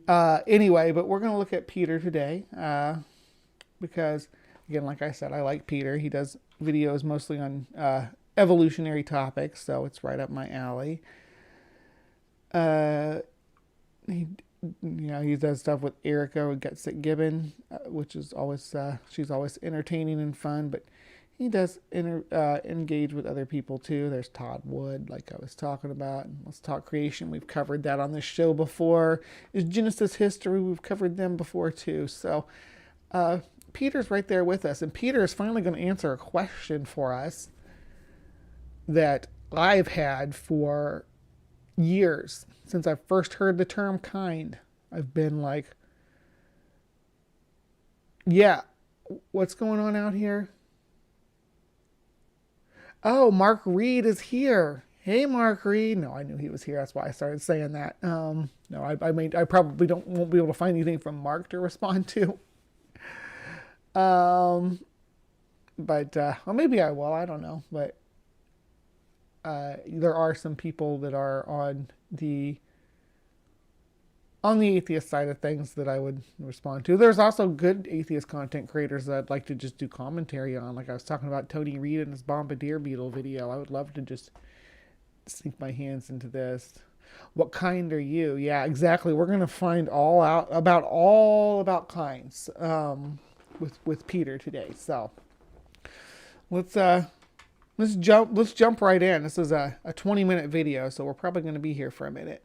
Anyway, but we're going to look at Peter today because, again, like I said, I like Peter. He does videos mostly on evolutionary topics, so it's right up my alley. Uh, he, he does stuff with Erica with Get Sick Gibbon, which is always she's always entertaining and fun. But he does engage with other people too. There's Todd Wood, like I was talking about. Let's Talk Creation. We've covered that on this show before. Is Genesis History? We've covered them before too. So Peter's right there with us, and Peter is finally going to answer a question for us that I've had for years since I first heard the term kind. I've been like, yeah, what's going on out here? Oh, Mark Reed is here. Hey, Mark Reed. No, I knew he was here. That's why I started saying that. No, I probably won't be able to find anything from Mark to respond to. Um, but well, maybe I will. I don't know. But there are some people that are on the atheist side of things that I would respond to. There's also good atheist content creators that I'd like to just do commentary on. Like I was talking about Tony Reed and his Bombardier Beetle video. I would love to just sink my hands into this. What kind are you? Yeah, exactly. We're gonna find all about kinds with Peter today. So let's jump right in. This is a 20-minute video, so we're probably going to be here for a minute.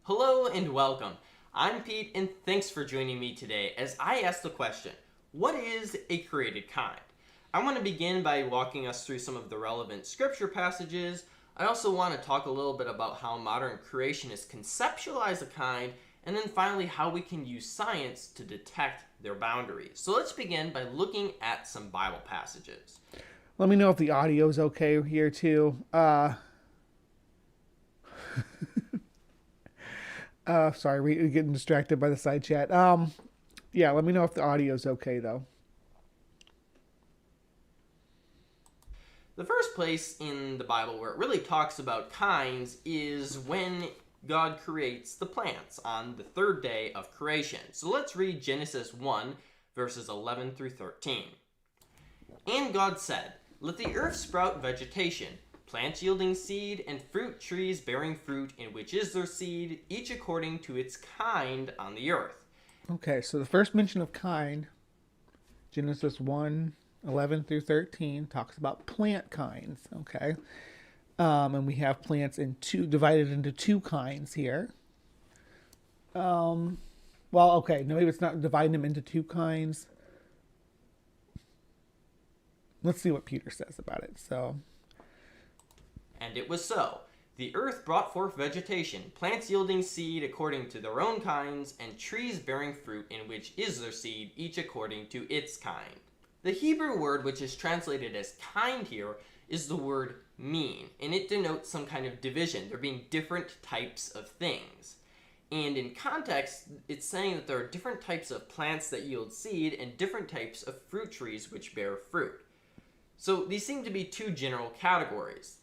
Hello and welcome. I'm Pete and thanks for joining me today as I ask the question, what is a created kind? I want to begin by walking us through some of the relevant scripture passages. I also want to talk a little bit about how modern creationists conceptualize a kind, and then finally how we can use science to detect their boundaries. So let's begin by looking at some Bible passages. Let me know if the audio is okay here too. Sorry, we're getting distracted by the side chat. Yeah, let me know if the audio is okay though. The first place in the Bible where it really talks about kinds is when God creates the plants on the third day of creation. So let's read Genesis 1, verses 11 through 13. And God said, "Let the earth sprout vegetation, plants yielding seed, and fruit trees bearing fruit, in which is their seed, each according to its kind on the earth." Okay, so the first mention of kind, Genesis 1, 11 through 13, talks about plant kinds. Okay, and we have plants divided into two kinds here. Well, okay, no, maybe it's not dividing them into two kinds. Let's see what Peter says about it. So, and it was so. The earth brought forth vegetation, plants yielding seed according to their own kinds, and trees bearing fruit in which is their seed, each according to its kind. The Hebrew word which is translated as kind here is the word mean, and it denotes some kind of division, there being different types of things. And in context, it's saying that there are different types of plants that yield seed and different types of fruit trees which bear fruit. So these seem to be two general categories.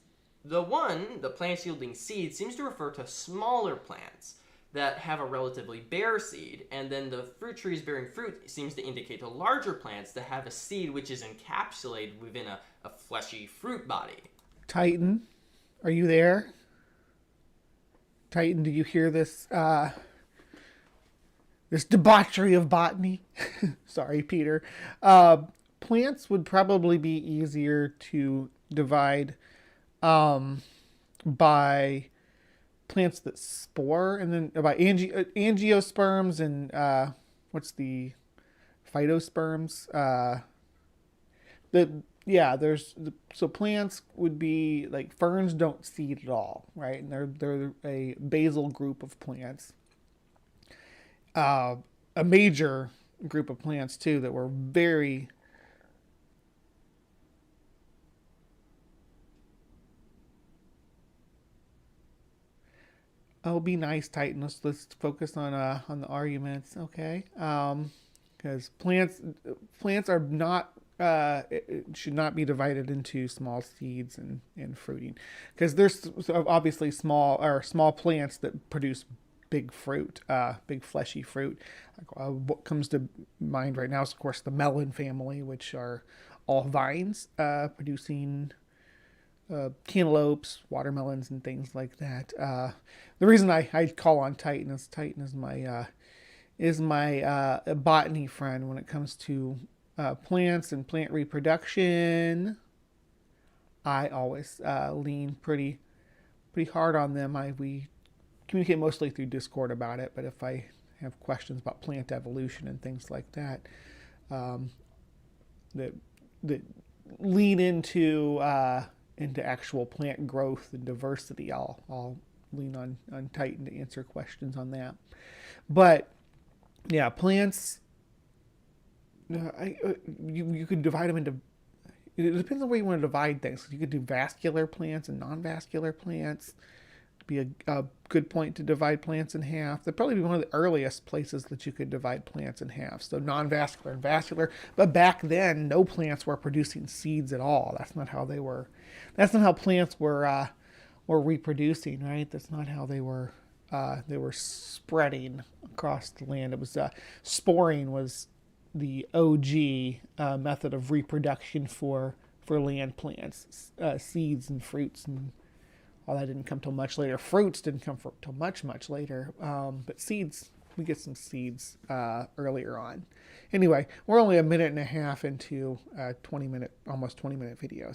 The plants yielding seed, seems to refer to smaller plants that have a relatively bare seed, and then the fruit trees bearing fruit seems to indicate to larger plants that have a seed which is encapsulated within a fleshy fruit body. Titan, are you there? Titan, do you hear this this debauchery of botany? Sorry, Peter. Plants would probably be easier to divide by plants that spore, and then by angiosperms and what's the phytosperms? So plants would be like ferns don't seed at all, right? And they're a basal group of plants. A major group of plants too that were very Oh, be nice, Titan. Let's focus on the arguments, okay? Because plants are not it should not be divided into small seeds and fruiting, because there's obviously small plants that produce big fruit, big fleshy fruit. Like, what comes to mind right now is of course the melon family, which are all vines producing cantaloupes, watermelons, and things like that. The reason I call on Titan is my botany friend when it comes to plants and plant reproduction. I always lean pretty hard on them. We communicate mostly through Discord about it, but if I have questions about plant evolution and things like that, um, that that lean into actual plant growth and diversity, I'll lean on Titan to answer questions on that. But yeah, plants. You could divide them into. It depends on where you want to divide things. You could do vascular plants and non-vascular plants. Be a good point to divide plants in half. That'd probably be one of the earliest places that you could divide plants in half. So non-vascular and vascular. But back then, no plants were producing seeds at all. That's not how they were. That's not how plants were reproducing, right? That's not how they were. They were spreading across the land. It was sporing was the OG method of reproduction for land plants. Seeds and fruits and all that didn't come till much later. Fruits didn't come till much later. But seeds, we get some seeds earlier on. Anyway, we're only a minute and a half into a almost 20-minute video.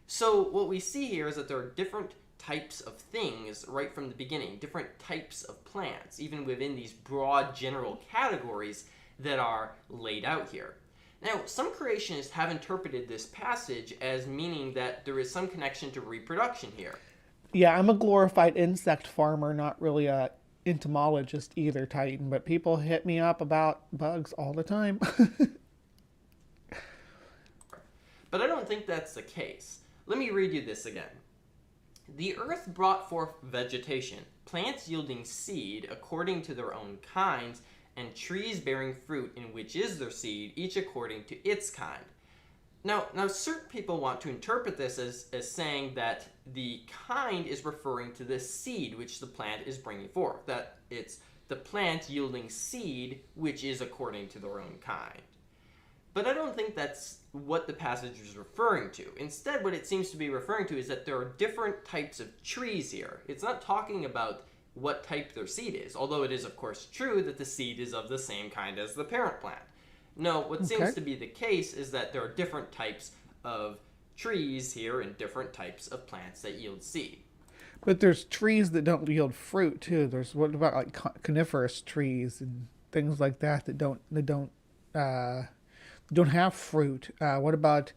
So what we see here is that there are different types of things right from the beginning, different types of plants, even within these broad general categories that are laid out here. Now, some creationists have interpreted this passage as meaning that there is some connection to reproduction here. Yeah, I'm a glorified insect farmer, not really a entomologist either, Titan, but people hit me up about bugs all the time. But I don't think that's the case. Let me read you this again. The earth brought forth vegetation, plants yielding seed according to their own kinds, and trees bearing fruit in which is their seed, each according to its kind. Now certain people want to interpret this as saying that the kind is referring to the seed which the plant is bringing forth, that it's the plant yielding seed which is according to their own kind. But I don't think that's what the passage is referring to. Instead, what it seems to be referring to is that there are different types of trees here. It's not talking about what type their seed is, although it is of course true that the seed is of the same kind as the parent plant. No, what seems to be the case is that there are different types of trees here and different types of plants that yield seed. But there's trees that don't yield fruit too. What about like coniferous trees and things like that that don't have fruit? What about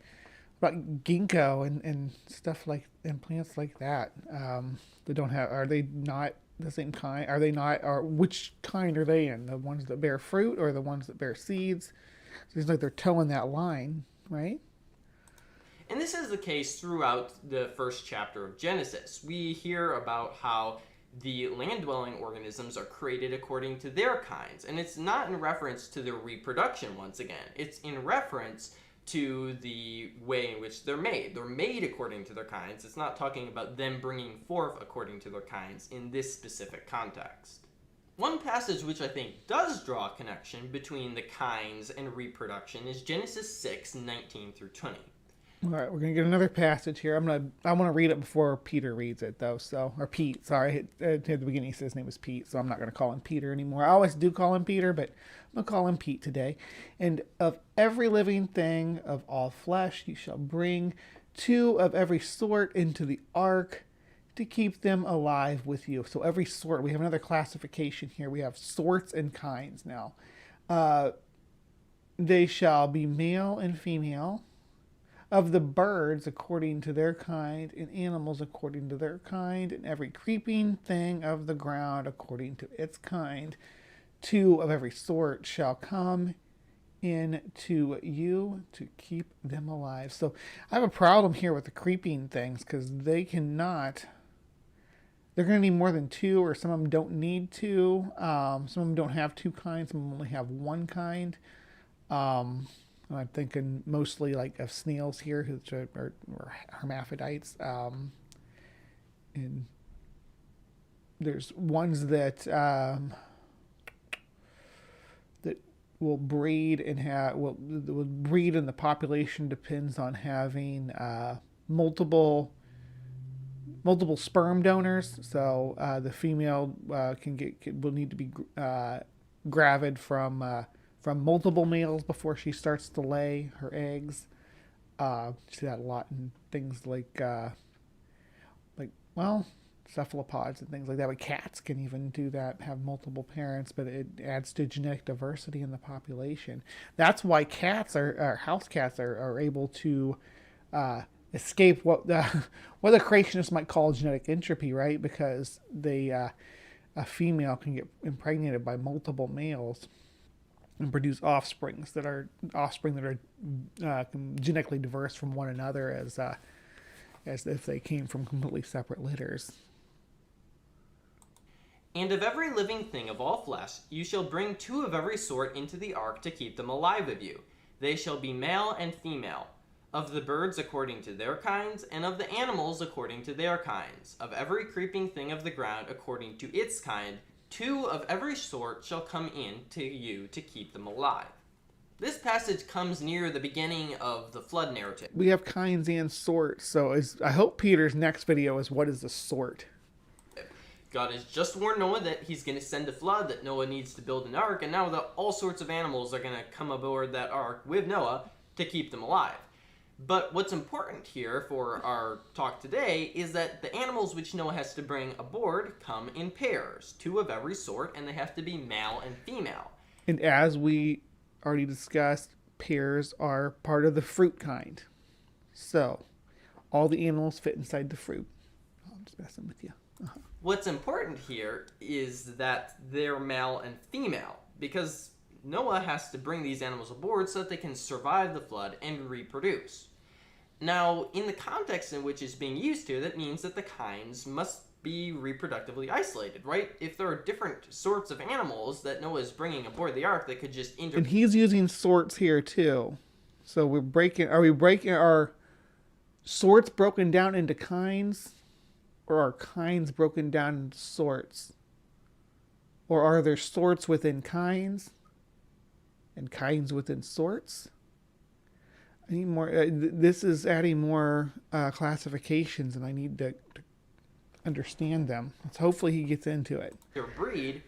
ginkgo and stuff like and plants like that? That don't have. Are they not the same kind? Are they not? Or which kind are they in? The ones that bear fruit or the ones that bear seeds? It seems like they're towing that line, right? And this is the case throughout the first chapter of Genesis. We hear about how the land-dwelling organisms are created according to their kinds. And it's not in reference to their reproduction, once again. It's in reference to the way in which they're made. They're made according to their kinds. It's not talking about them bringing forth according to their kinds in this specific context. One passage which I think does draw a connection between the kinds and reproduction is Genesis 6:19 through 20. All right, we're gonna get another passage here. I want to read it before Peter reads it, though. Or Pete. Sorry, at the beginning he said his name was Pete, so I'm not gonna call him Peter anymore. I always do call him Peter, but I'm gonna call him Pete today. And of every living thing of all flesh, you shall bring 2 of every sort into the ark, to keep them alive with you. So every sort, we have another classification here. We have sorts and kinds now. They shall be male and female. Of the birds according to their kind, and animals according to their kind, and every creeping thing of the ground according to its kind, 2 of every sort shall come in to you to keep them alive. So I have a problem here with the creeping things, because they cannot they're going to need more than two, or some of them don't need two. Some of them don't have two kinds. Some of them only have one kind. I'm thinking mostly like of snails here, which are hermaphrodites. And there's ones that that will breed and will breed, and the population depends on having multiple sperm donors. So the female will need to be gravid from multiple males before she starts to lay her eggs. You see that a lot in things like cephalopods and things like that. But cats can even do that, have multiple parents, but it adds to genetic diversity in the population. That's why house cats are able to escape what the creationists might call genetic entropy, right? Because a female can get impregnated by multiple males and produce offspring that are genetically diverse from one another, as if they came from completely separate litters. And of every living thing of all flesh, you shall bring two of every sort into the ark to keep them alive of you. They shall be male and female. Of the birds according to their kinds, and of the animals according to their kinds. Of every creeping thing of the ground according to its kind, two of every sort shall come in to you to keep them alive. This passage comes near the beginning of the flood narrative. We have kinds and sorts, so I hope Peter's next video is what is a sort. God has just warned Noah that he's going to send a flood, that Noah needs to build an ark, and now all sorts of animals are going to come aboard that ark with Noah to keep them alive. But what's important here for our talk today is that the animals which Noah has to bring aboard come in pairs, two of every sort, and they have to be male and female. And as we already discussed, pairs are part of the fruit kind. So all the animals fit inside the fruit. Oh, I'm just messing with you. What's important here is that they're male and female, because Noah has to bring these animals aboard so that they can survive the flood and reproduce. Now, in the context in which it's being used here, that means that the kinds must be reproductively isolated, right? If there are different sorts of animals that Noah is bringing aboard the ark that could just And he's using sorts here too. So are we breaking our sorts broken down into kinds? Or are kinds broken down into sorts? Or are there sorts within kinds? And kinds within sorts? I need more. This is adding more classifications, and I need to understand them. So hopefully he gets into it. Breed,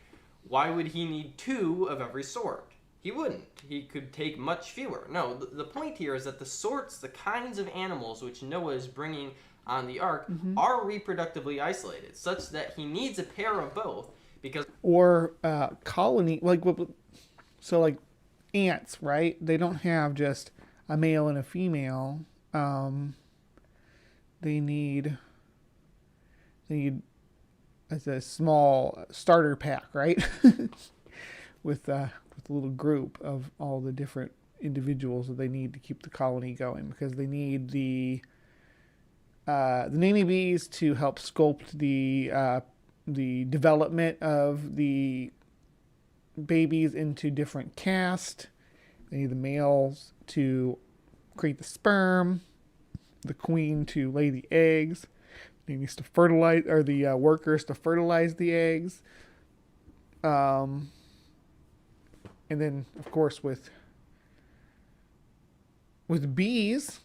why would he need two of every sort? He wouldn't. He could take much fewer. No, the point here is that the sorts, the kinds of animals which Noah is bringing on the ark, are reproductively isolated, such that he needs a pair of both, because... Or colony, like ants, right? They don't have just a male and a female. They need as a small starter pack, right? with a little group of all the different individuals that they need to keep the colony going, because they need the nanny bees to help sculpt the development of the babies into different caste. They need the males to create the sperm, the queen to lay the eggs. They need to fertilize, or the workers to fertilize the eggs. And then, of course, with bees,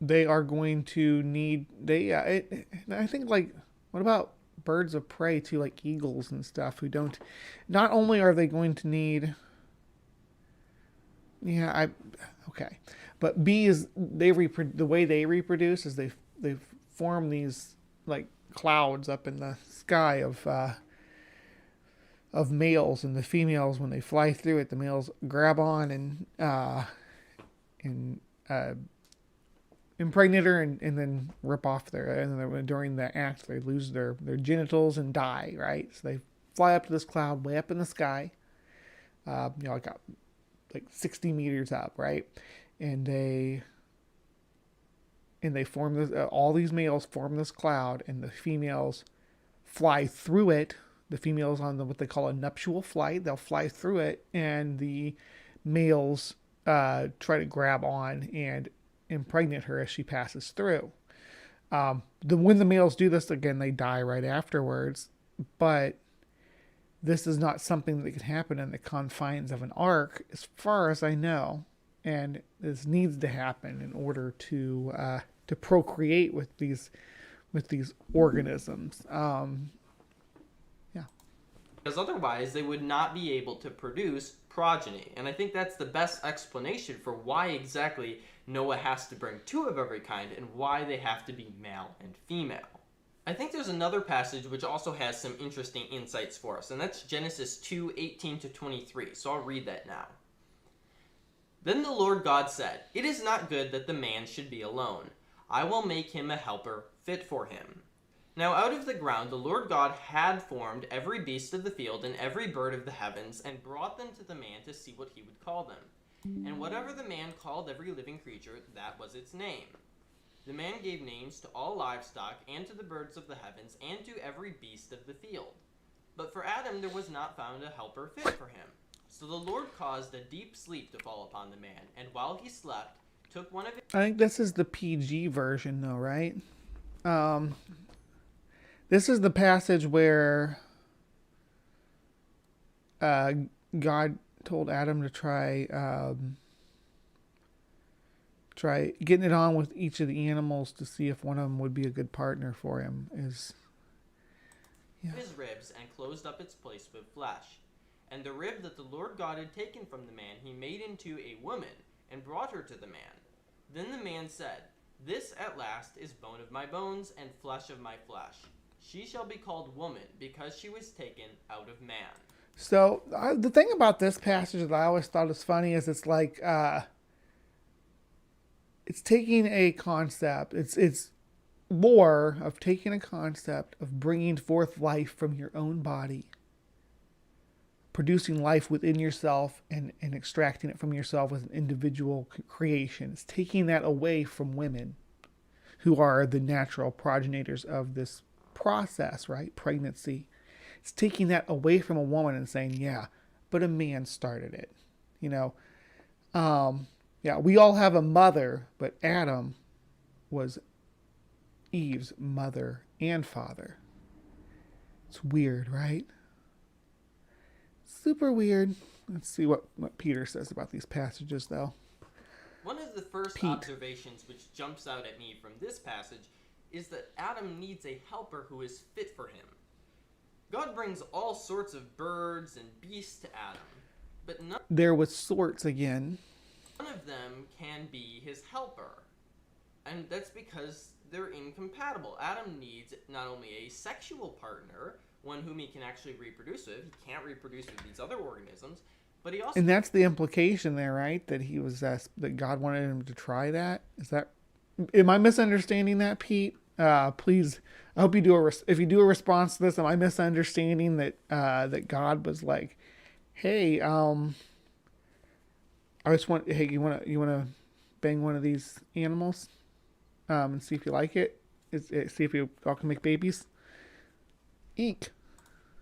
they are going to need I think, like, what about birds of prey too, like eagles and stuff, who don't, not only are they going to need, but bees, the way they reproduce is they form these like clouds up in the sky of males, and the females, when they fly through it, the males grab on and impregnate her and then rip off during the act they lose their genitals and die, right? So they fly up to this cloud way up in the sky, like 60 meters up, right? And they and they form this. All these males form this cloud, and the females fly through it. The females on what they call a nuptial flight. They'll fly through it, and the males try to grab on and impregnate her as she passes through. When the males do this again, they die right afterwards. But this is not something that can happen in the confines of an ark, as far as I know. And this needs to happen in order to procreate with these organisms. Yeah. Because otherwise they would not be able to produce progeny. And I think that's the best explanation for why exactly Noah has to bring two of every kind and why they have to be male and female. I think there's another passage which also has some interesting insights for us, and that's Genesis 2:18-23. So I'll read that now. Then the Lord God said, "It is not good that the man should be alone. I will make him a helper fit for him." Now out of the ground the Lord God had formed every beast of the field and every bird of the heavens, and brought them to the man to see what he would call them. And whatever the man called every living creature, that was its name. The man gave names to all livestock, and to the birds of the heavens, and to every beast of the field. But for Adam there was not found a helper fit for him. So the Lord caused a deep sleep to fall upon the man, and while he slept, took one of his... I think this is the PG version, though, right? This is the passage where God told Adam to try getting it on with each of the animals to see if one of them would be a good partner for him. His ribs, and closed up its place with flesh. And the rib that the Lord God had taken from the man he made into a woman, and brought her to the man. Then the man said, "This at last is bone of my bones and flesh of my flesh. She shall be called woman, because she was taken out of man." So the thing about this passage that I always thought was funny is it's like it's taking a concept. It's lore of taking a concept of bringing forth life from your own body, producing life within yourself, and extracting it from yourself as an individual creation. It's taking that away from women, who are the natural progenitors of this process, right? Pregnancy. It's taking that away from a woman and saying, yeah, but a man started it. Yeah, we all have a mother, but Adam was Eve's mother and father. It's weird, right? Super weird. Let's see what Peter says about these passages, though. One of the first observations which jumps out at me from this passage is that Adam needs a helper who is fit for him. God brings all sorts of birds and beasts to Adam, but none of them can be his helper. And that's because they're incompatible. Adam needs not only a sexual partner, one whom he can actually reproduce with. He can't reproduce with these other organisms, but he also... And that's the implication there, right? That he was that God wanted him to try that. Am I misunderstanding that, Pete? Please, I hope you do if you do a response to this, am I misunderstanding that God was like, hey, you wanna bang one of these animals, and see if you like it, see if you all can make babies. Eek.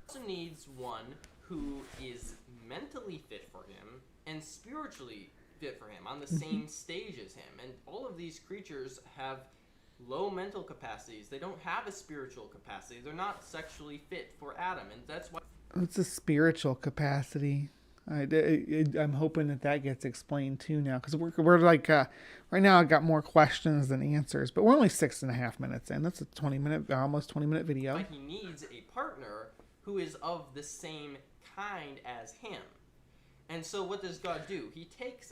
Also needs one who is mentally fit for him and spiritually fit for him, on the same stage as him. And all of these creatures have low mental capacities. They don't have a spiritual capacity. They're not sexually fit for Adam, and that's why... It's a spiritual capacity. I'm hoping that gets explained too now, because we're like right now I got more questions than answers, but we're only 6.5 minutes in. That's a almost 20 minute video. But he needs a partner who is of the same kind as him. And so what does God do? He takes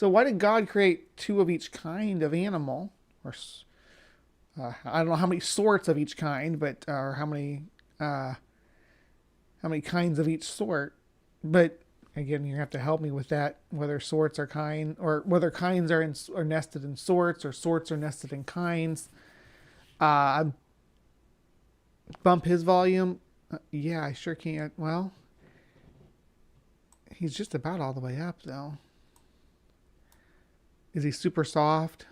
why did God create two of each kind of animal, or I don't know how many sorts of each kind, but or how many kinds of each sort? But again, you have to help me with that, whether sorts are kind, or whether kinds are nested in sorts, or sorts are nested in kinds. Bump his volume. Yeah, I sure can't. Well, he's just about all the way up, though. Is he super soft?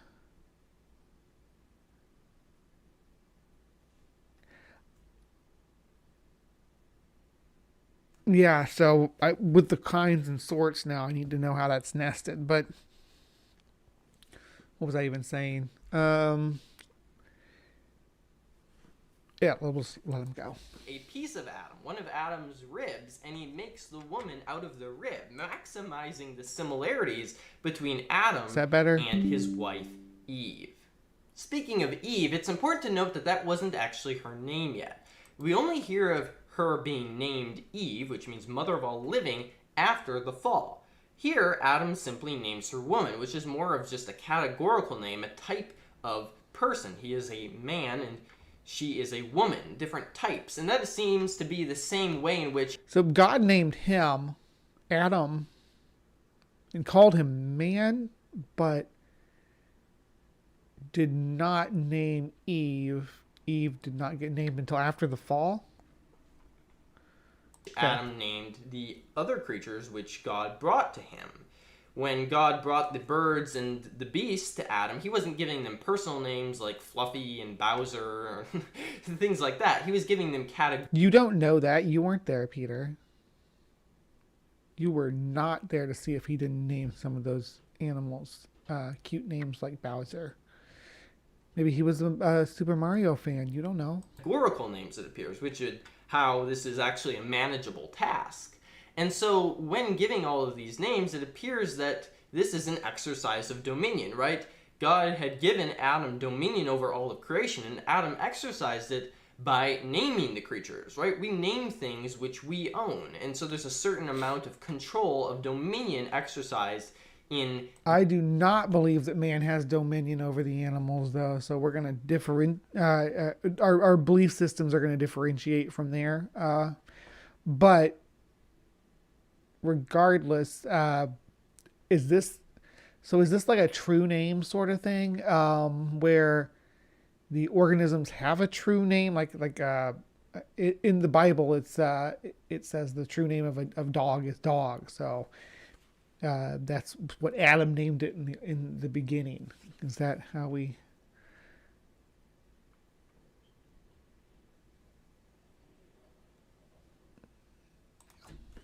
Yeah, so with the kinds and sorts now, I need to know how that's nested. But what was I even saying? Yeah, we'll just let him go. A piece of Adam, one of Adam's ribs, and he makes the woman out of the rib, maximizing the similarities between Adam Is that better? and his wife Eve. Speaking of Eve, it's important to note that that wasn't actually her name yet. We only hear of her being named Eve, which means mother of all living, after the fall. Here, Adam simply names her woman, which is more of just a categorical name, a type of person. He is a man and she is a woman, different types. And that seems to be the same way in which... So God named him Adam and called him man, but did not name Eve. Eve did not get named until after the fall. Adam named the other creatures which God brought to him. When God brought the birds and the beasts to Adam, he wasn't giving them personal names like Fluffy and Bowser or things like that. He was giving them categories. You don't know that. You weren't there, Peter. You were not there to see if he didn't name some of those animals cute names like Bowser. Maybe he was a Super Mario fan. You don't know. Categorical names, it appears, which is how this is actually a manageable task. And so when giving all of these names, it appears that this is an exercise of dominion, right? God had given Adam dominion over all of creation, and Adam exercised it by naming the creatures, right? We name things which we own. And so there's a certain amount of control of dominion exercised in... I do not believe that man has dominion over the animals, though. So we're going to our belief systems are going to differentiate from there. But regardless, is this like a true name sort of thing, where the organisms have a true name, like in the Bible, it says the true name of dog is dog. So that's what Adam named it in the beginning. Is that how we?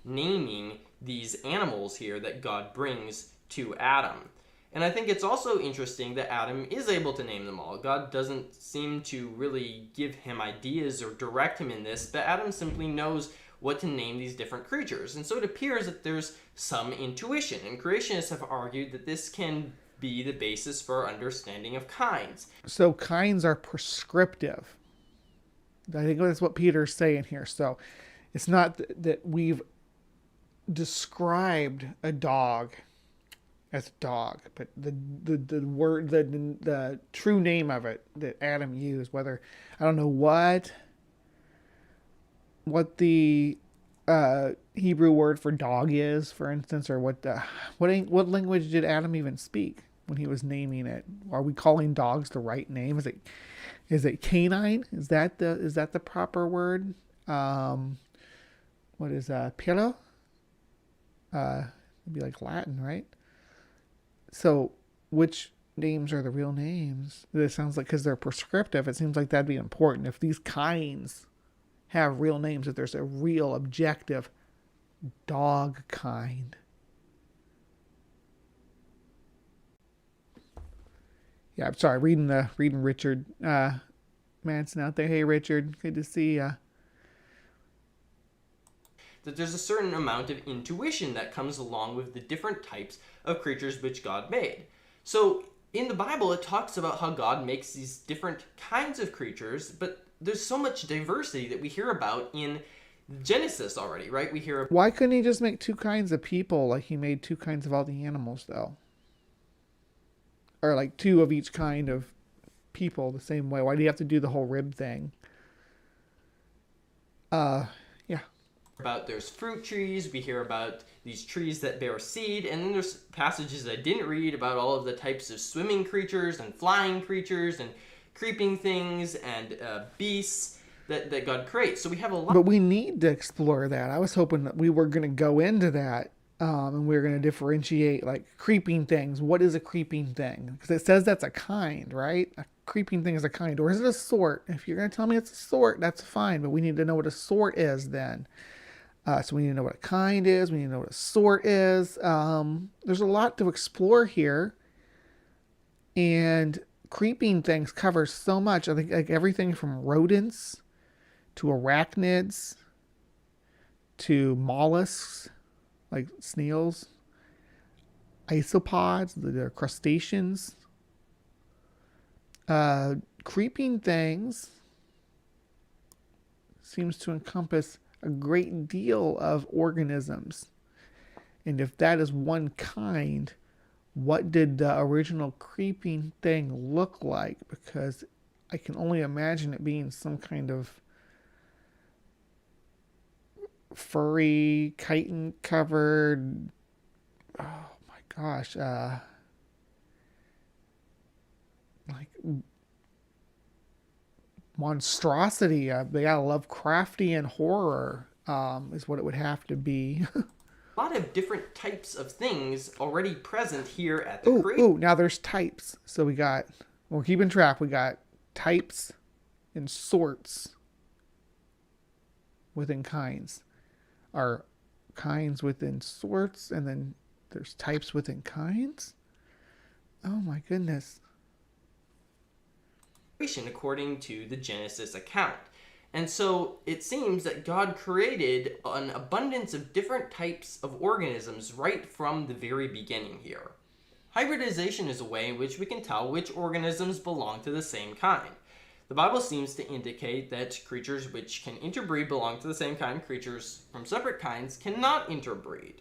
Naming these animals here that God brings to Adam. And I think it's also interesting that Adam is able to name them all. God doesn't seem to really give him ideas or direct him in this, but Adam simply knows what to name these different creatures. And so it appears that there's some intuition, and creationists have argued that this can be the basis for our understanding of kinds. So kinds are prescriptive. I think that's what Peter's saying here. So it's not that we've described a dog as a dog, but the word, the true name of it that Adam used, whether I don't know what the Hebrew word for dog is, for instance, or what language did Adam even speak when he was naming it? Are we calling dogs the right name? Is it canine? Is that the proper word? What is Piero? It'd be like Latin, right? So which names are the real names? It sounds like, because they're prescriptive, it seems like that'd be important. If these kinds have real names, if there's a real objective dog kind. Yeah, I'm sorry, reading Richard Manson out there. Hey Richard, good to see ya. That there's a certain amount of intuition that comes along with the different types of creatures which God made. So in the Bible, it talks about how God makes these different kinds of creatures, but there's so much diversity that we hear about in Genesis already, right? We hear... Why couldn't he just make two kinds of people like he made two kinds of all the animals, though? Or like two of each kind of people the same way? Why do you have to do the whole rib thing? Yeah. About there's fruit trees, we hear about these trees that bear seed, and then there's passages I didn't read about all of the types of swimming creatures and flying creatures and creeping things and beasts that God creates. So we have a lot. But we need to explore that. I was hoping that we were going to go into that And we're going to differentiate like creeping things. What is a creeping thing? Because it says that's a kind, right? A creeping thing is a kind. Or is it a sort? If you're going to tell me it's a sort, that's fine. But we need to know what a sort is then. So we need to know what a kind is. We need to know what a sort is. There's a lot to explore here. And creeping things covers so much. I think like everything from rodents to arachnids to mollusks like snails, isopods, the crustaceans, creeping things seems to encompass a great deal of organisms. And if that is one kind, what did the original creeping thing look like? Because I can only imagine it being some kind of furry, chitin covered, oh my gosh, like monstrosity. They got Lovecraftian horror, is what it would have to be. A lot of different types of things already present here at the Ooh, now there's types. So we're keeping track. We got types and sorts within kinds. Are kinds within sorts, and then there's types within kinds? Oh my goodness. According to the Genesis account. And so it seems that God created an abundance of different types of organisms right from the very beginning here. Hybridization is a way in which we can tell which organisms belong to the same kind. The Bible seems to indicate that creatures which can interbreed belong to the same kind. Creatures from separate kinds cannot interbreed.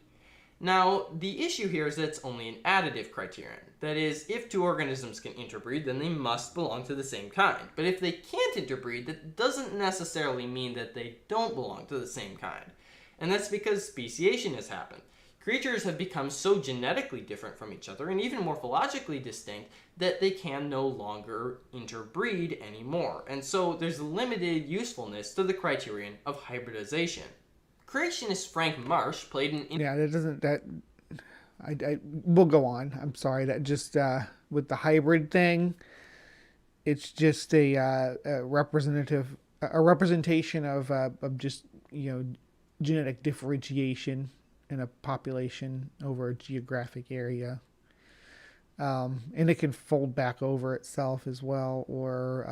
Now, the issue here is that it's only an additive criterion. That is, if two organisms can interbreed, then they must belong to the same kind. But if they can't interbreed, that doesn't necessarily mean that they don't belong to the same kind. And that's because speciation has happened. Creatures have become so genetically different from each other, and even morphologically distinct, that they can no longer interbreed anymore. And so there's limited usefulness to the criterion of hybridization. Creationist Frank Marsh played an... Yeah, that doesn't... That... we'll go on. I'm sorry. That just... with the hybrid thing, it's just a representation of just, genetic differentiation in a population over a geographic area. And it can fold back over itself as well, or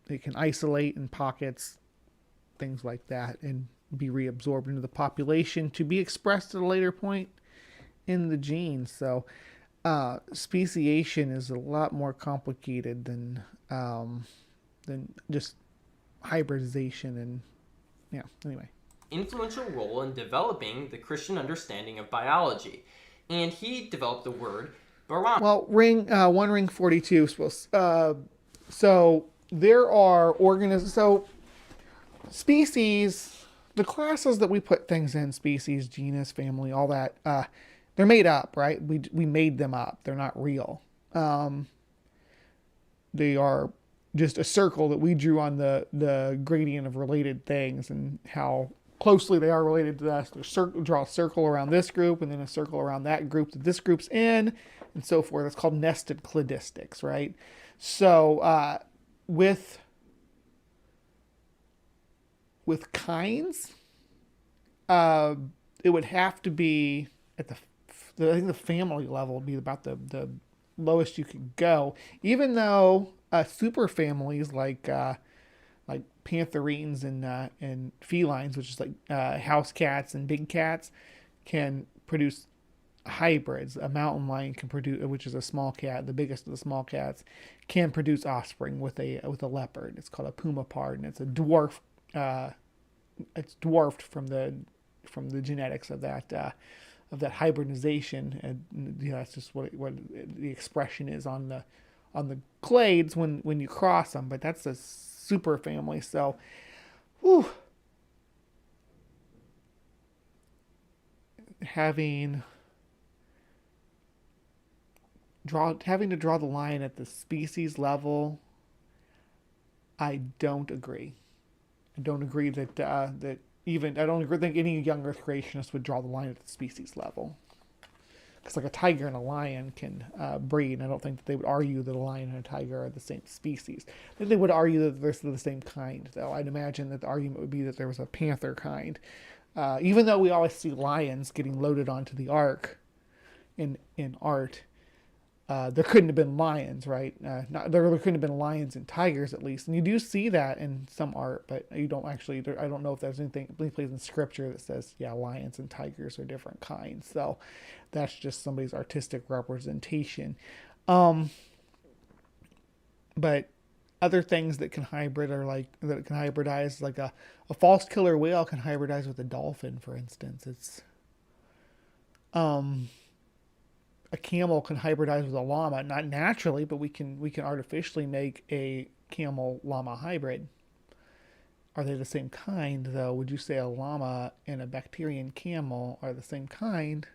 it can isolate in pockets, things like that, and be reabsorbed into the population to be expressed at a later point in the genes. So speciation is a lot more complicated than just hybridization. And anyway, influential role in developing the Christian understanding of biology, and he developed the word barometer. Well, ring 42 is supposed. So there are organisms. So species, the classes that we put things in, species, genus, family, all that, they're made up, right? We made them up. They're not real. They are just a circle that we drew on the gradient of related things and how closely they are related to us. Draw a circle around this group and then a circle around that group that this group's in, and so forth. It's called nested cladistics, right? So with kinds, it would have to be at I think the family level would be about the lowest you could go, even though super families like pantherines and felines, which is like house cats and big cats, can produce hybrids. A mountain lion can produce, which is a small cat, the biggest of the small cats, can produce offspring with a leopard. It's called a pumapard, and it's a dwarf. It's dwarfed from the genetics of that hybridization, and that's just what the expression is on the clades when you cross them. But that's a super family. So, whew, having to draw the line at the species level, I don't agree. I don't agree that even, I don't think any young Earth creationist would draw the line at the species level. Because like a tiger and a lion can breed, and I don't think that they would argue that a lion and a tiger are the same species. I think they would argue that they're the same kind, though. I'd imagine that the argument would be that there was a panther kind. Even though we always see lions getting loaded onto the ark in art, there couldn't have been lions, right? There couldn't have been lions and tigers, at least. And you do see that in some art, but you don't actually, I don't know if there's any place in scripture that says, yeah, lions and tigers are different kinds. So that's just somebody's artistic representation. But other things that can hybrid are that can hybridize, like a false killer whale can hybridize with a dolphin, for instance. It's, a camel can hybridize with a llama, not naturally, but we can artificially make a camel llama hybrid. Are they the same kind, though? Would you say a llama and a bacterian camel are the same kind?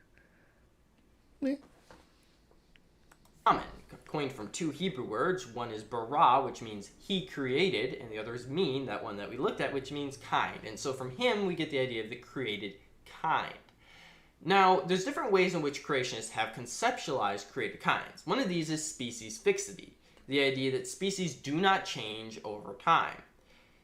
Common, coined from two Hebrew words. One is bara, which means he created, and the other is min, that one that we looked at, which means kind. And so from him, we get the idea of the created kind. Now, there's different ways in which creationists have conceptualized created kinds. One of these is species fixity, the idea that species do not change over time.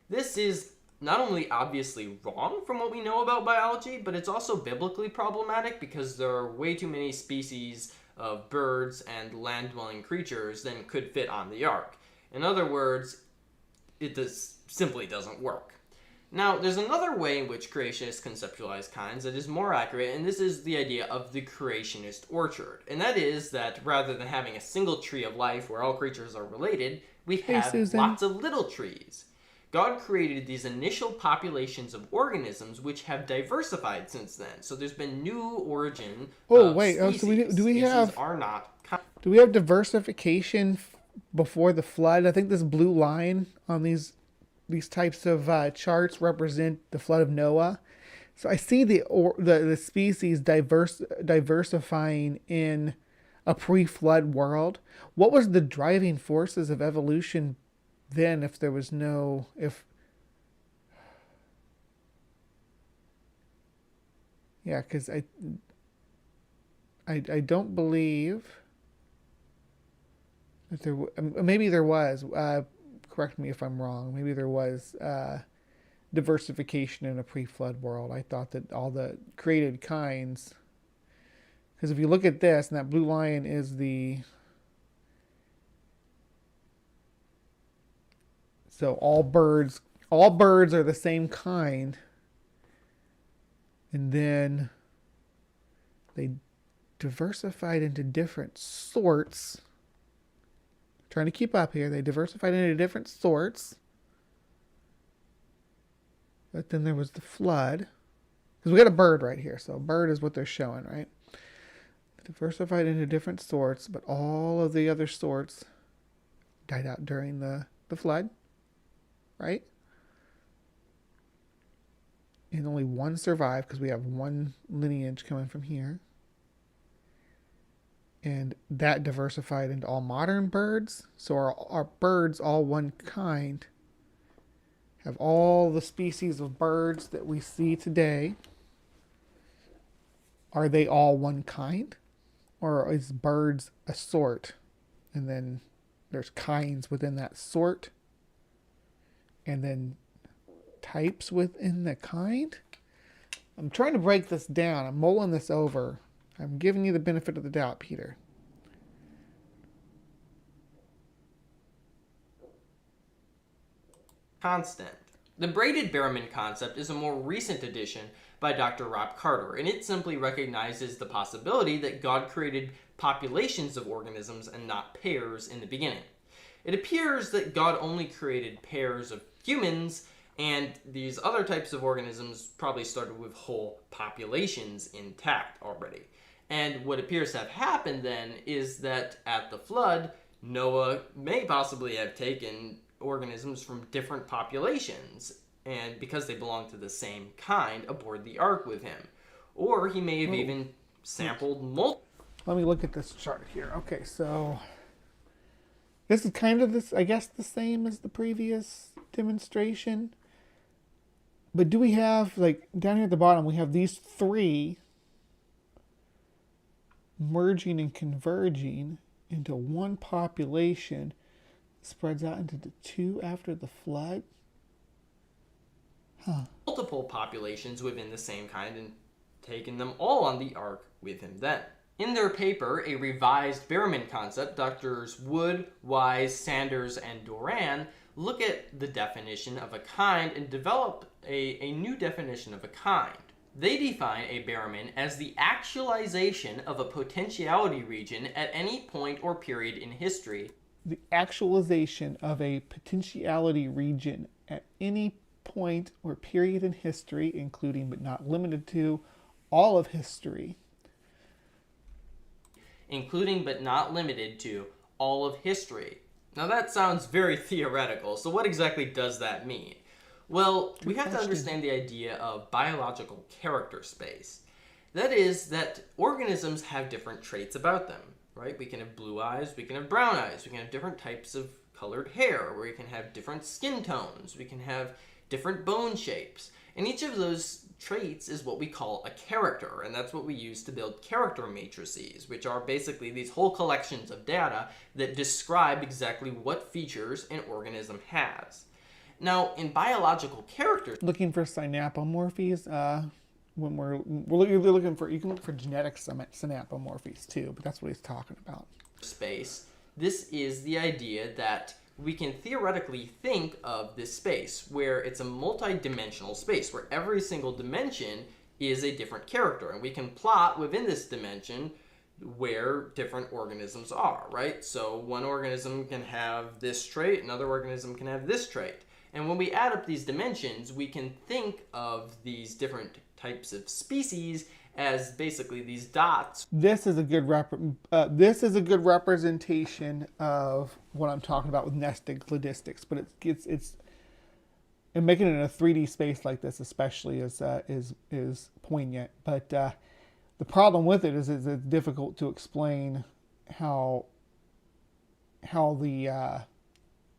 This is not only obviously wrong from what we know about biology, but it's also biblically problematic because there are way too many species of birds and land-dwelling creatures than could fit on the ark. In other words, it simply doesn't work. Now, there's another way in which creationists conceptualize kinds that is more accurate, and this is the idea of the creationist orchard. And that is that rather than having a single tree of life where all creatures are related, we have lots of little trees. God created these initial populations of organisms which have diversified since then. So there's been new origin of species. So do we have diversification before the flood? I think this blue line on these types of charts represent the flood of Noah. So I see the species diversifying in a pre-flood world. What was the driving forces of evolution then? If there was no, because I don't believe that there. Maybe there was. Correct me if I'm wrong. Maybe there was diversification in a pre-flood world. I thought that all the created kinds, because if you look at this, and that blue line is so all birds are the same kind, and then they diversified into different sorts. Trying to keep up here. They diversified into different sorts. But then there was the flood. Because we got a bird right here. So a bird is what they're showing, right? They diversified into different sorts, but all of the other sorts died out during the flood. Right? And only one survived because we have one lineage coming from here. And that diversified into all modern birds. So are birds all one kind? Have all the species of birds that we see today, are they all one kind? Or is birds a sort? And then there's kinds within that sort. And then types within the kind? I'm trying to break this down. I'm mulling this over. I'm giving you the benefit of the doubt, Peter. Constant. The braided Berriman concept is a more recent addition by Dr. Rob Carter, and it simply recognizes the possibility that God created populations of organisms and not pairs in the beginning. It appears that God only created pairs of humans, and these other types of organisms probably started with whole populations intact already. And what appears to have happened then is that at the flood, Noah may possibly have taken organisms from different populations, and because they belong to the same kind, aboard the ark with him. Or he may have even sampled multiple. Let me look at this chart here. Okay, so this is kind of I guess the same as the previous demonstration. But do we have, like, down here at the bottom, we have these three merging and converging into one population, spreads out into the two after the flood? Huh. Multiple populations within the same kind and taken them all on the ark with him then. In their paper, A Revised Berriman Concept, Drs. Wood, Wise, Sanders, and Doran look at the definition of a kind and develop a new definition of a kind. They define a Berriman as the actualization of a potentiality region at any point or period in history. The actualization of a potentiality region at any point or period in history, including but not limited to all of history. Including but not limited to all of history. Now that sounds very theoretical, so what exactly does that mean? Well, we have to understand the idea of biological character space. That is, that organisms have different traits about them, right? We can have blue eyes, we can have brown eyes, we can have different types of colored hair, we can have different skin tones, we can have different bone shapes. And each of those traits is what we call a character, and that's what we use to build character matrices, which are basically these whole collections of data that describe exactly what features an organism has. Now, in biological character, looking for synapomorphies, when we're looking for, you can look for genetic synapomorphies too, but that's what he's talking about. Space, this is the idea that we can theoretically think of this space where it's a multi-dimensional space where every single dimension is a different character, and we can plot within this dimension where different organisms are, right? So one organism can have this trait, another organism can have this trait. And when we add up these dimensions, we can think of these different types of species as basically these dots. This is a good representation of what I'm talking about with nested cladistics, but it's and making it in a 3D space like this especially is poignant. But the problem with it is it's difficult to explain how the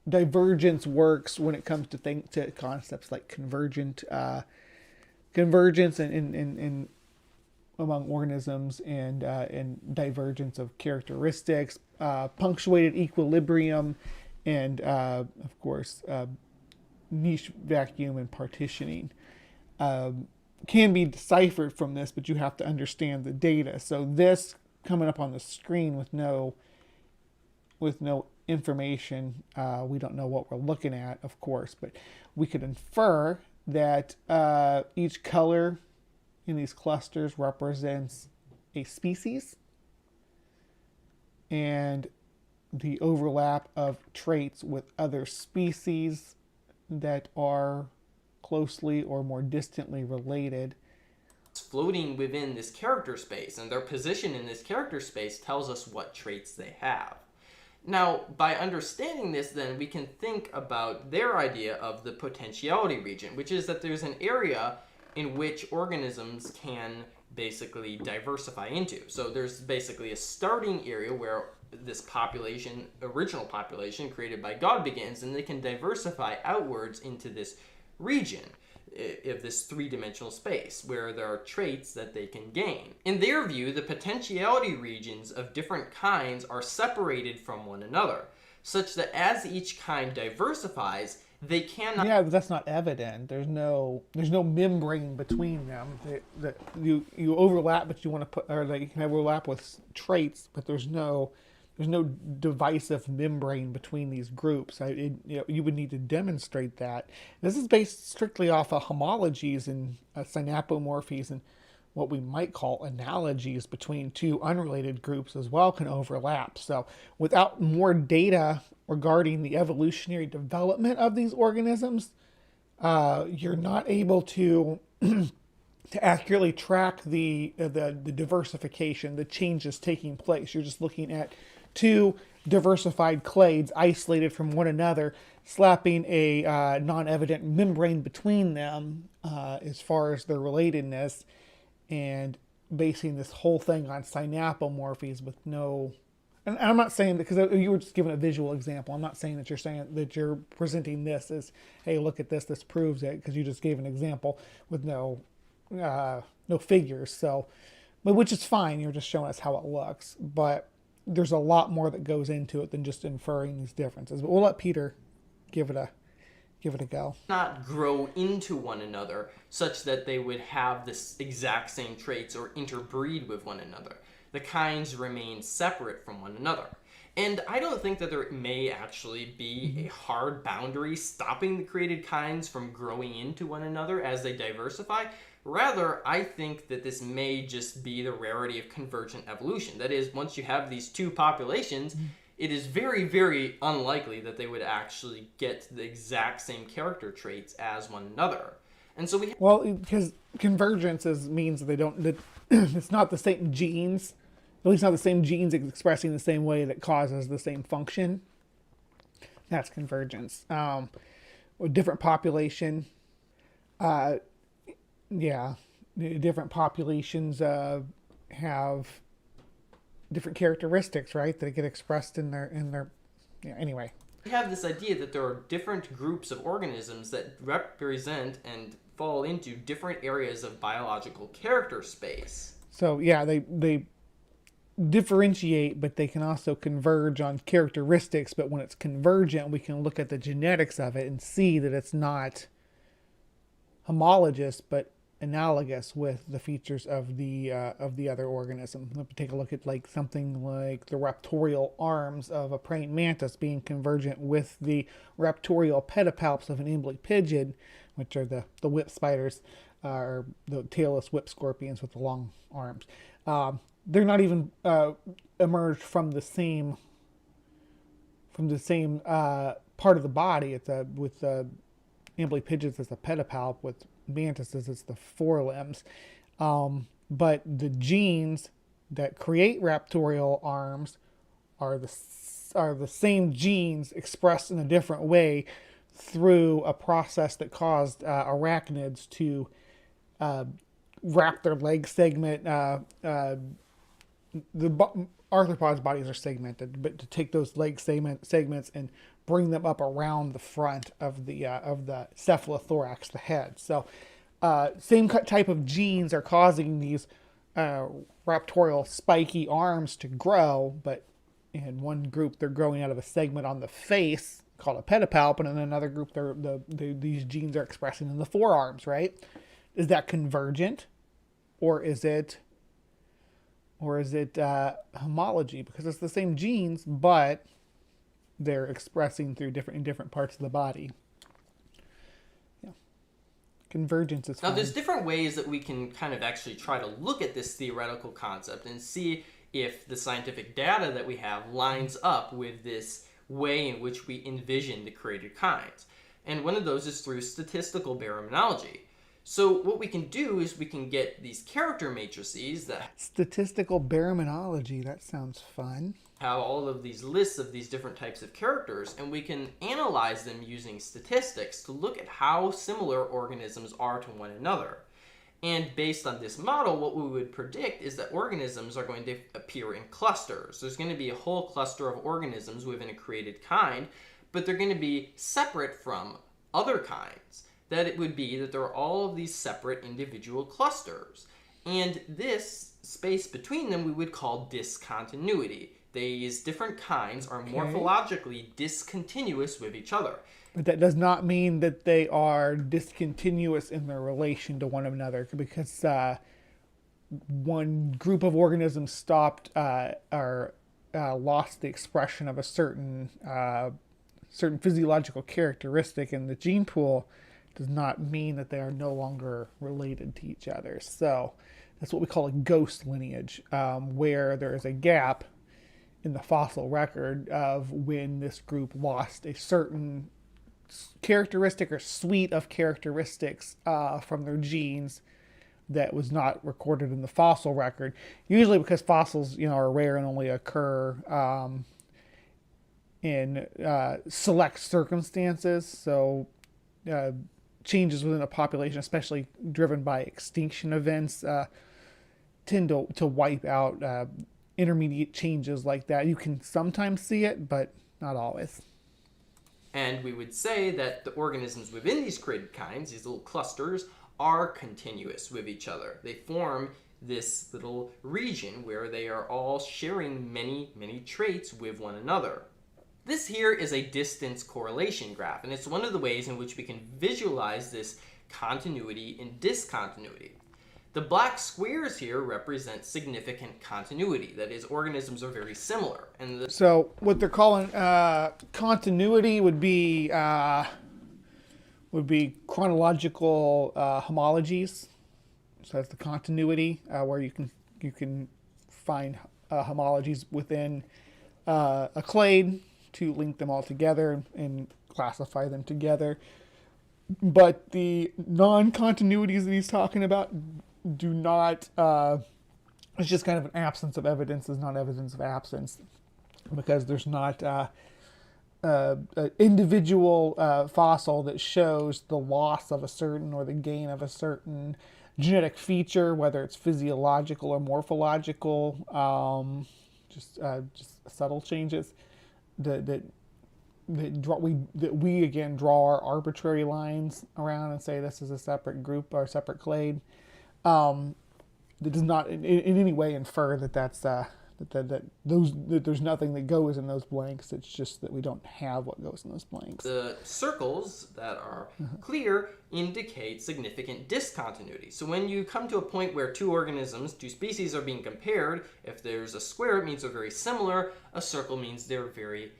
divergence works when it comes to concepts like convergence and among organisms and divergence of characteristics, punctuated equilibrium, and of course niche vacuum and partitioning can be deciphered from this, but you have to understand the data. So this coming up on the screen with no information, we don't know what we're looking at, of course, but we could infer that each color in these clusters represents a species, and the overlap of traits with other species that are closely or more distantly related. Floating within this character space, and their position in this character space tells us what traits they have. Now, by understanding this, then, we can think about their idea of the potentiality region, which is that there's an area in which organisms can basically diversify into. So there's basically a starting area where this population, original population created by God, begins, and they can diversify outwards into this region of this three-dimensional space where there are traits that they can gain. In their view, the potentiality regions of different kinds are separated from one another, such that as each kind diversifies, they cannot... Yeah, but that's not evident. There's no membrane between them. You overlap, but you want to put, or like you can overlap with traits, but there's no divisive membrane between these groups. You would need to demonstrate that. This is based strictly off of homologies and synapomorphies, and what we might call analogies between two unrelated groups as well can overlap. So without more data regarding the evolutionary development of these organisms, you're not able to to accurately track the diversification, the changes taking place. You're just looking at two diversified clades isolated from one another, slapping a non-evident membrane between them as far as their relatedness, and basing this whole thing on synapomorphies with no And I'm not saying that, because you were just giving a visual example. I'm not saying that you're saying that you're presenting this as, hey, look at this, this proves it, because you just gave an example with no figures. So, but which is fine. You're just showing us how it looks. But there's a lot more that goes into it than just inferring these differences. But we'll let Peter give it a go. Not grow into one another such that they would have the exact same traits or interbreed with one another. The kinds remain separate from one another. And I don't think that there may actually be a hard boundary stopping the created kinds from growing into one another as they diversify. Rather, I think that this may just be the rarity of convergent evolution. That is, once you have these two populations, it is very, very unlikely that they would actually get the exact same character traits as one another. And so well, because convergence means that they don't, that it's not the same genes, at least not the same genes expressing the same way that causes the same function. That's convergence. A different population, different populations have different characteristics, right, that get expressed in their anyway. We have this idea that there are different groups of organisms that represent and fall into different areas of biological character space. So yeah, they differentiate, but they can also converge on characteristics. But when it's convergent, we can look at the genetics of it and see that it's not homologous, but analogous with the features of the other organism. Let me take a look at like something like the raptorial arms of a praying mantis being convergent with the raptorial pedipalps of an ambly pigeon, which are the whip spiders, or the tailless whip scorpions with the long arms. They're not even emerged from the same part of the body. It's with ambly pigeons it's a pedipalp, with mantises it's the forelimbs. But the genes that create raptorial arms are the same genes expressed in a different way through a process that caused arachnids to wrap their leg segment. The arthropods' bodies are segmented, but to take those leg segments and bring them up around the front of the cephalothorax, the head. So same type of genes are causing these raptorial spiky arms to grow, but in one group they're growing out of a segment on the face called a pedipalp, and in another group these genes are expressing in the forearms, right? Is that convergent, or is it homology? Because it's the same genes, but they're expressing through different parts of the body. Yeah, convergence is fine. Now, there's different ways that we can kind of actually try to look at this theoretical concept and see if the scientific data that we have lines up with this way in which we envision the created kinds. And one of those is through statistical baraminology. So what we can do is we can get these character matrices that statistical baraminology, that sounds fun. Have all of these lists of these different types of characters, and we can analyze them using statistics to look at how similar organisms are to one another. And based on this model, what we would predict is that organisms are going to appear in clusters. There's going to be a whole cluster of organisms within a created kind, but they're going to be separate from other kinds. That it would be that there are all of these separate individual clusters. And this space between them we would call discontinuity. These different kinds are morphologically discontinuous with each other. But that does not mean that they are discontinuous in their relation to one another, because one group of organisms stopped or lost the expression of a certain physiological characteristic in the gene pool does not mean that they are no longer related to each other. So that's what we call a ghost lineage, where there is a gap in the fossil record of when this group lost a certain characteristic or suite of characteristics from their genes that was not recorded in the fossil record. Usually because fossils, are rare and only occur in select circumstances. So changes within a population, especially driven by extinction events, tend to wipe out intermediate changes like that. You can sometimes see it, but not always. And we would say that the organisms within these created kinds, these little clusters, are continuous with each other. They form this little region where they are all sharing many, many traits with one another. This here is a distance correlation graph, and it's one of the ways in which we can visualize this continuity and discontinuity. The black squares here represent significant continuity. That is, organisms are very similar. So what they're calling continuity would be chronological homologies. So that's the continuity where you can find homologies within a clade to link them all together and classify them together. But the non-continuities that he's talking about do not, it's just kind of an absence of evidence is not evidence of absence, because there's not an individual fossil that shows the loss of a certain or the gain of a certain genetic feature, whether it's physiological or morphological, just subtle changes that we again draw our arbitrary lines around and say this is a separate group or a separate clade. That does not in any way infer that that there's nothing that goes in those blanks. It's just that we don't have what goes in those blanks. The circles that are clear indicate significant discontinuity. So when you come to a point where two species are being compared, if there's a square, it means they're very similar. A circle means they're very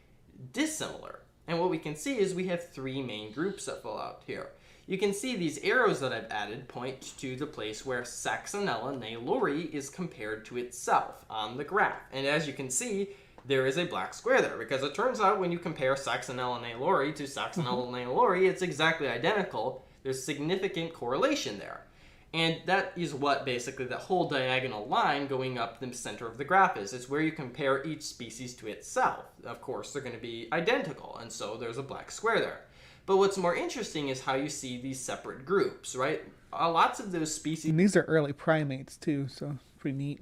dissimilar. And what we can see is we have three main groups that fall out here. You can see these arrows that I've added point to the place where Saxonella naylori is compared to itself on the graph. And as you can see, there is a black square there, because it turns out when you compare Saxonella naylori to Saxonella naylori, it's exactly identical. There's significant correlation there. And that is what basically that whole diagonal line going up the center of the graph is. It's where you compare each species to itself. Of course, they're going to be identical, and so there's a black square there. But what's more interesting is how you see these separate groups, right? Lots of those species... And these are early primates too, so pretty neat.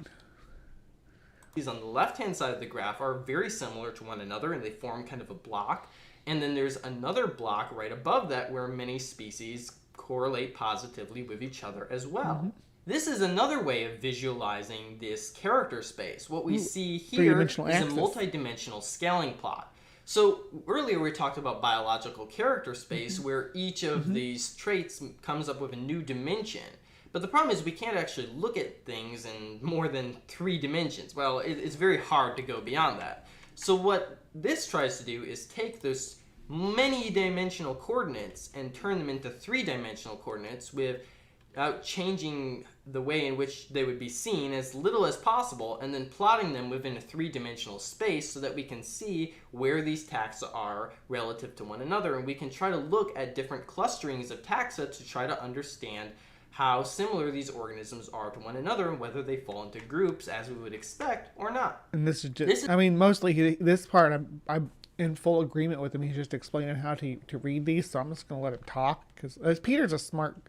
These on the left-hand side of the graph are very similar to one another, and they form kind of a block. And then there's another block right above that where many species correlate positively with each other as well. Mm-hmm. This is another way of visualizing this character space. What we see here is a multi-dimensional scaling plot. So earlier we talked about biological character space, where each of these traits comes up with a new dimension. But the problem is we can't actually look at things in more than 3 dimensions. Well, it's very hard to go beyond that. So what this tries to do is take those many-dimensional coordinates and turn them into 3-dimensional coordinates without changing the way in which they would be seen as little as possible, and then plotting them within a 3-dimensional space so that we can see where these taxa are relative to one another, and we can try to look at different clusterings of taxa to try to understand how similar these organisms are to one another and whether they fall into groups as we would expect or not. And this is just, I mean, mostly this part I'm in full agreement with him. He's just explaining how to read these, so I'm just going to let him talk, because Pete's a smart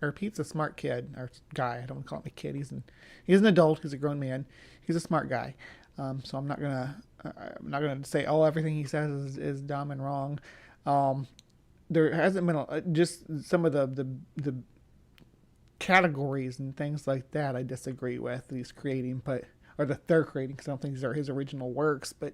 kid, or guy. I don't want to call him a kid. He's an adult. He's a grown man. He's a smart guy. So I'm not gonna say everything he says is dumb and wrong. There hasn't been just some of the categories and things like that I disagree with. He's creating, or that they're creating, because I don't think these are his original works, but.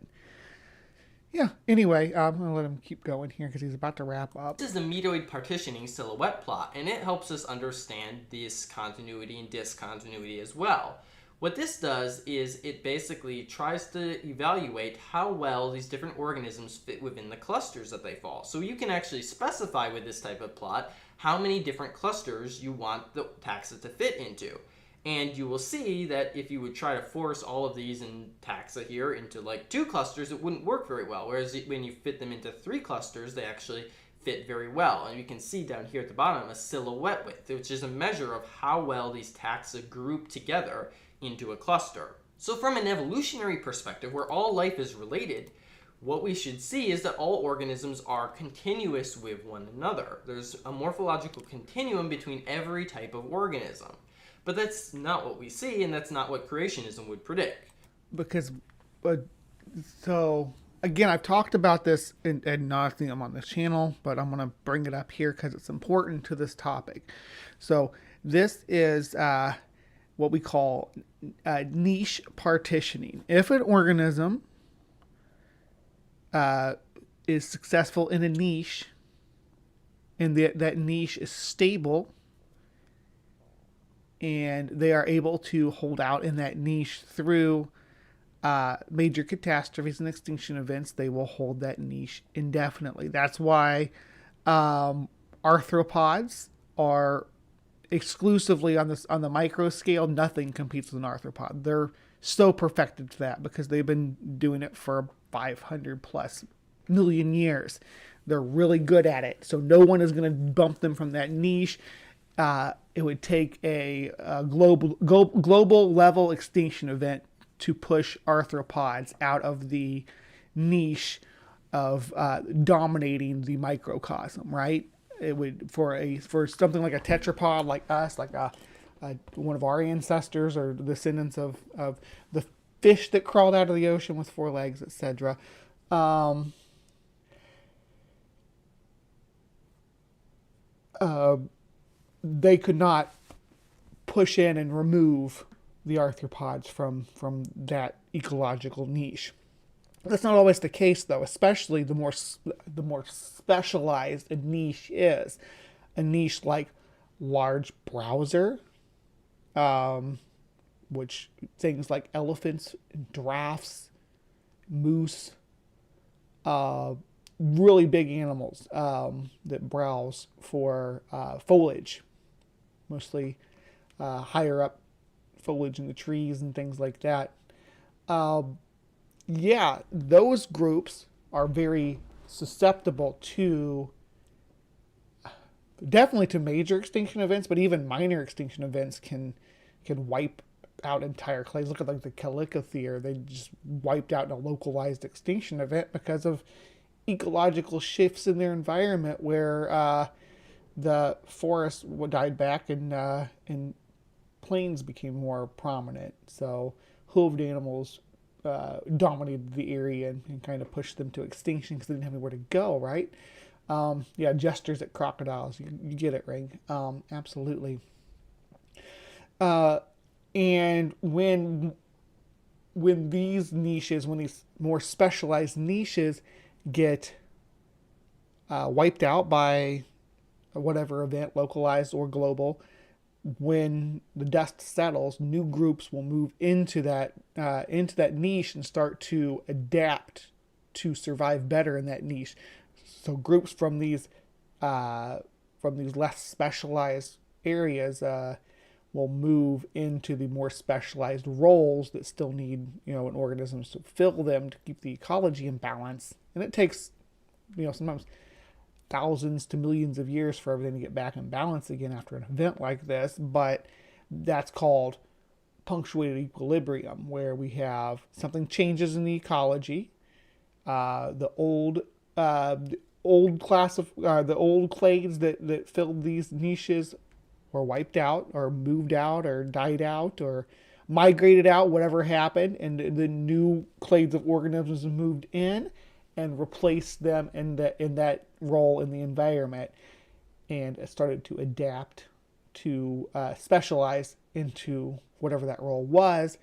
Yeah, anyway, I'm going to let him keep going here because he's about to wrap up. This is the medoid partitioning silhouette plot, and it helps us understand this continuity and discontinuity as well. What this does is it basically tries to evaluate how well these different organisms fit within the clusters that they fall. So you can actually specify with this type of plot how many different clusters you want the taxa to fit into. And you will see that if you would try to force all of these in taxa here into like 2 clusters, it wouldn't work very well. Whereas when you fit them into 3 clusters, they actually fit very well. And you can see down here at the bottom a silhouette width, which is a measure of how well these taxa group together into a cluster. So from an evolutionary perspective, where all life is related, what we should see is that all organisms are continuous with one another. There's a morphological continuum between every type of organism. But that's not what we see, and that's not what creationism would predict. Because but so again, I've talked about this ad nauseum on this channel, but I'm going to bring it up here because it's important to this topic. So this is what we call niche partitioning. If an organism is successful in a niche, and that niche is stable, and they are able to hold out in that niche through major catastrophes and extinction events, they will hold that niche indefinitely. That's why arthropods are exclusively on the micro scale. Nothing competes with an arthropod. They're so perfected to that because they've been doing it for 500 plus million years. They're really good at it, so no one is going to bump them from that niche. It would take a global level extinction event to push arthropods out of the niche of dominating the microcosm. Right? It would for something like a tetrapod like us, like one of our ancestors or descendants of the fish that crawled out of the ocean with 4 legs, etc. They could not push in and remove the arthropods from that ecological niche. That's not always the case, though, especially the more specialized a niche is. A niche like large browser, which things like elephants, giraffes, moose, really big animals that browse for foliage, mostly higher up foliage in the trees and things like that. Yeah, those groups are very susceptible to definitely to major extinction events, but even minor extinction events can wipe out entire clades. Look at like the Calicothere. They just wiped out in a localized extinction event because of ecological shifts in their environment where the forest died back and plains became more prominent. So hooved animals dominated the area and kind of pushed them to extinction because they didn't have anywhere to go, right? Yeah, gestures at crocodiles. You get it, right? Absolutely. And when these niches, when these more specialized niches get wiped out by whatever event, localized or global, when the dust settles, new groups will move into that niche and start to adapt to survive better in that niche. So groups from these less specialized areas will move into the more specialized roles that still need an organism to fill them to keep the ecology in balance. And it takes sometimes thousands to millions of years for everything to get back in balance again after an event like this, but that's called punctuated equilibrium, where we have something changes in the ecology. The old clades that filled these niches were wiped out or moved out or died out or migrated out, whatever happened, and the new clades of organisms moved in and replaced them in that role in the environment, and it started to adapt to specialize into whatever that role was.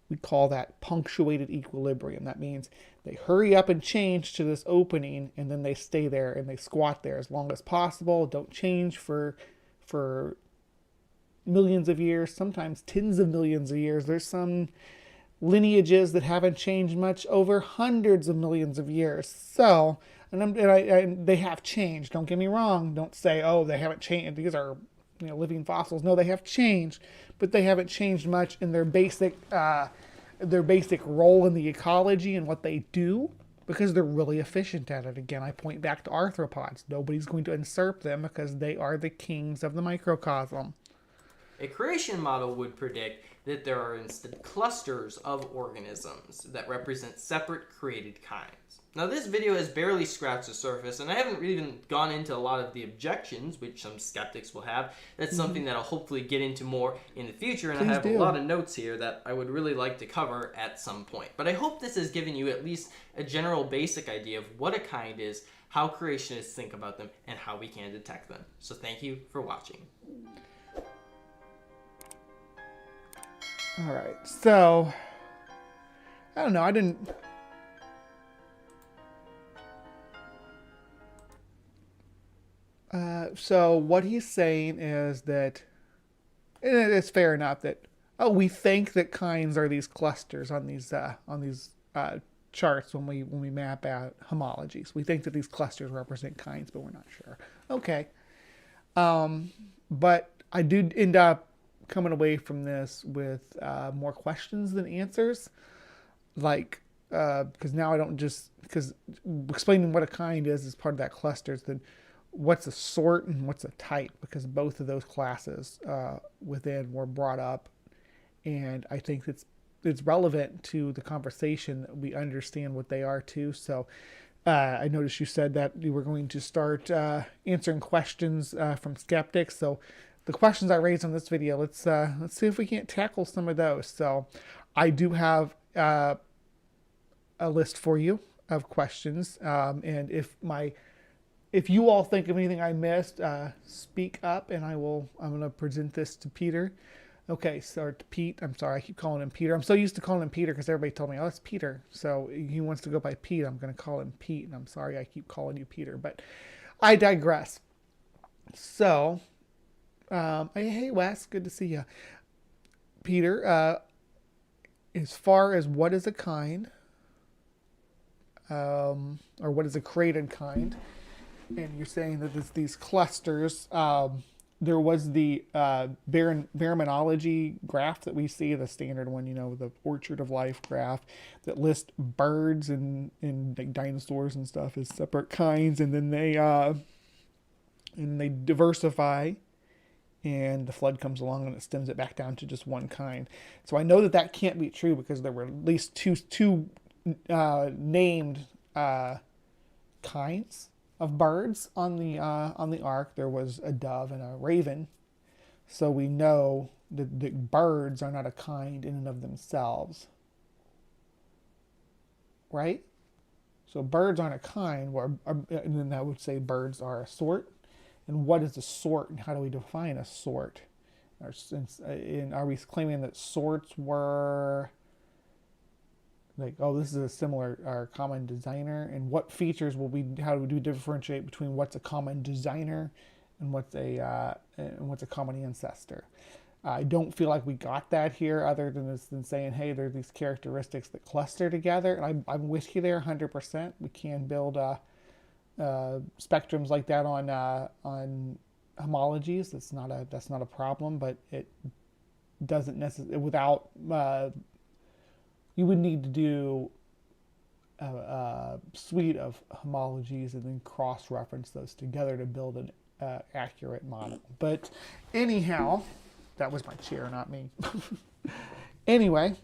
We call that punctuated equilibrium. That means they hurry up and change to this opening, and then they stay there and they squat there as long as possible. Don't change for millions of years, sometimes tens of millions of years. There's some lineages that haven't changed much over hundreds of millions of years. So, and they have changed. Don't get me wrong. Don't say, oh, they haven't changed. These are living fossils. No, they have changed, but they haven't changed much in their basic role in the ecology and what they do, because they're really efficient at it. Again, I point back to arthropods. Nobody's going to usurp them because they are the kings of the microcosm. A creation model would predict that there are instead clusters of organisms that represent separate created kinds. Now, this video has barely scratched the surface, and I haven't even gone into a lot of the objections, which some skeptics will have. That's something that I'll hopefully get into more in the future, and I have a lot of notes here that I would really like to cover at some point. But I hope this has given you at least a general basic idea of what a kind is, how creationists think about them, and how we can detect them. So thank you for watching. All right, so I don't know. I didn't. So what he's saying is that, and it's fair enough that we think that kinds are these clusters on these charts when we map out homologies. We think that these clusters represent kinds, but we're not sure. Okay, but I do end up coming away from this with more questions than answers, like because now I don't just, because explaining what a kind is part of that clusters, then what's a sort and what's a type, because both of those classes within were brought up, and I think it's relevant to the conversation that we understand what they are too. So I noticed you said that you were going to start answering questions from skeptics. So the questions I raised on this video, let's see if we can't tackle some of those. So I do have a list for you of questions, and if you all think of anything I missed, speak up, and I'm going to present this to Peter. Okay, so to Pete. I'm sorry, I keep calling him Peter. I'm so used to calling him Peter because everybody told me, oh, it's Peter. So he wants to go by Pete. I'm going to call him Pete, and I'm sorry I keep calling you Peter, but I digress. So, hey Wes, good to see you. Peter, as far as what is a kind, or what is a created kind, and you're saying that it's these clusters. There was the Baraminology graph that we see, the standard one, the Orchard of Life graph that lists birds and like dinosaurs and stuff as separate kinds, and then they diversify, and the flood comes along and it stems it back down to just one kind. So I know that can't be true because there were at least two named kinds of birds on the ark. There was a dove and a raven, so we know that the birds are not a kind in and of themselves, right? So birds aren't a kind, and then that would say birds are a sort. And what is a sort, and how do we define a sort? Are we claiming that sorts were like, oh, this is a similar or common designer, and what features how do we differentiate between what's a common designer and what's a common ancestor? I don't feel like we got that here, other than saying, hey, there are these characteristics that cluster together, and I'm with you there 100%. We can build spectrums like that on homologies. That's not a problem, but it doesn't necessarily, without you would need to do a suite of homologies and then cross-reference those together to build an accurate model. But anyhow, that was my chair, not me. Anyway,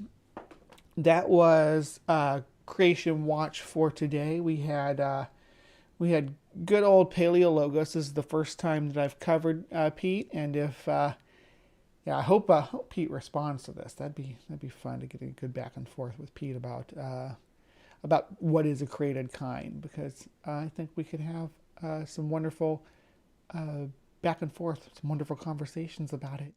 that was Creation Watch for today. We had good old PaleoLogos. This is the first time that I've covered Pete, and I hope Pete responds to this. That'd be fun to get a good back and forth with Pete about what is a created kind, because I think we could have some wonderful back and forth, some wonderful conversations about it.